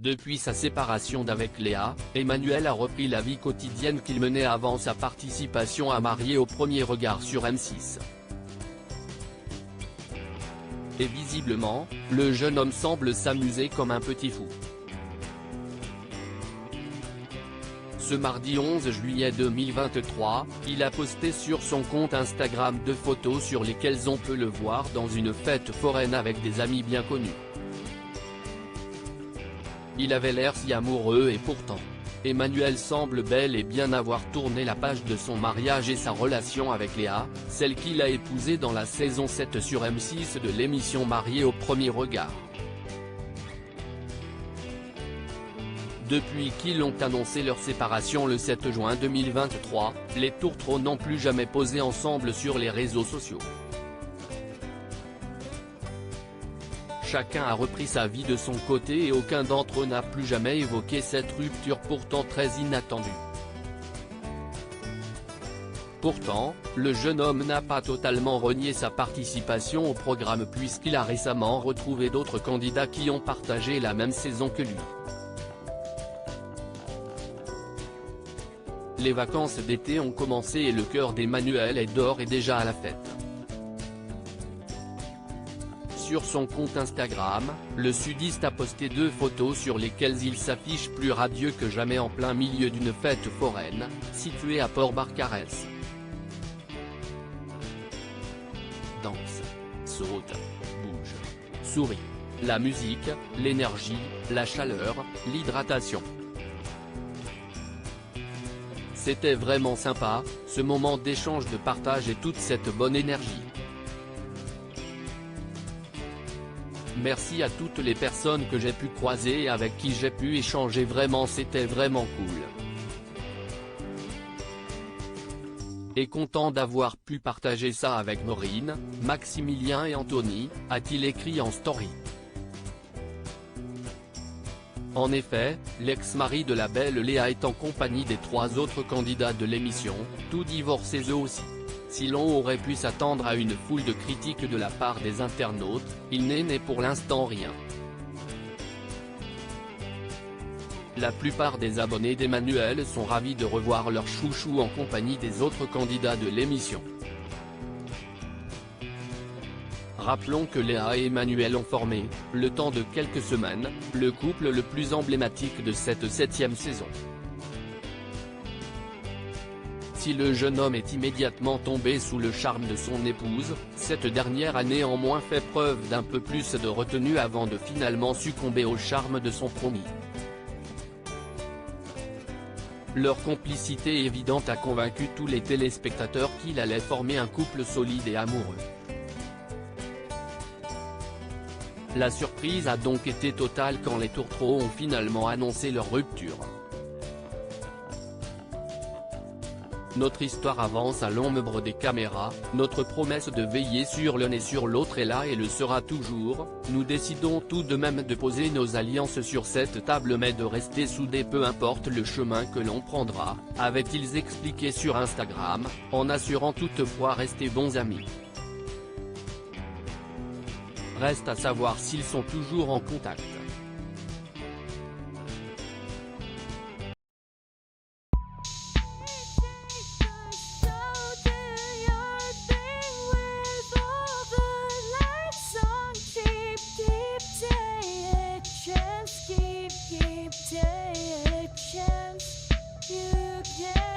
Depuis sa séparation d'avec Léa, Emmanuel a repris la vie quotidienne qu'il menait avant sa participation à Mariés au premier regard sur M6. Et visiblement, le jeune homme semble s'amuser comme un petit fou. Ce mardi 11 juillet 2023, il a posté sur son compte Instagram 2 photos sur lesquelles on peut le voir dans une fête foraine avec des amis bien connus. Il avait l'air si amoureux et pourtant, Emmanuel semble bel et bien avoir tourné la page de son mariage et sa relation avec Léa, celle qu'il a épousée dans la saison 7 sur M6 de l'émission Mariés au premier regard. Depuis qu'ils ont annoncé leur séparation le 7 juin 2023, les tourtereaux n'ont plus jamais posé ensemble sur les réseaux sociaux. Chacun a repris sa vie de son côté et aucun d'entre eux n'a plus jamais évoqué cette rupture pourtant très inattendue. Pourtant, le jeune homme n'a pas totalement renié sa participation au programme puisqu'il a récemment retrouvé d'autres candidats qui ont partagé la même saison que lui. Les vacances d'été ont commencé et le cœur d'Emmanuel est d'or et déjà à la fête. Sur son compte Instagram, le sudiste a posté 2 photos sur lesquelles il s'affiche plus radieux que jamais en plein milieu d'une fête foraine, située à Port-Barcarès. Danse, saute, bouge, sourit. La musique, l'énergie, la chaleur, l'hydratation. C'était vraiment sympa, ce moment d'échange de partage et toute cette bonne énergie. Merci à toutes les personnes que j'ai pu croiser et avec qui j'ai pu échanger, vraiment c'était vraiment cool. Et content d'avoir pu partager ça avec Maureen, Maximilien et Anthony, a-t-il écrit en story. En effet, l'ex-mari de la belle Léa est en compagnie des 3 autres candidats de l'émission, tous divorcés eux aussi. Si l'on aurait pu s'attendre à une foule de critiques de la part des internautes, il n'est pour l'instant rien. La plupart des abonnés d'Emmanuel sont ravis de revoir leur chouchou en compagnie des autres candidats de l'émission. Rappelons que Léa et Emmanuel ont formé, le temps de quelques semaines, le couple le plus emblématique de cette 7e saison. Si le jeune homme est immédiatement tombé sous le charme de son épouse, cette dernière a néanmoins fait preuve d'un peu plus de retenue avant de finalement succomber au charme de son promis. Leur complicité évidente a convaincu tous les téléspectateurs qu'il allait former un couple solide et amoureux. La surprise a donc été totale quand les tourtereaux ont finalement annoncé leur rupture. Notre histoire avance à l'ombre des caméras, notre promesse de veiller sur l'un et sur l'autre est là et le sera toujours, nous décidons tout de même de poser nos alliances sur cette table mais de rester soudés peu importe le chemin que l'on prendra, avaient-ils expliqué sur Instagram, en assurant toutefois rester bons amis. Reste à savoir s'ils sont toujours en contact. Keep taking a chance, you can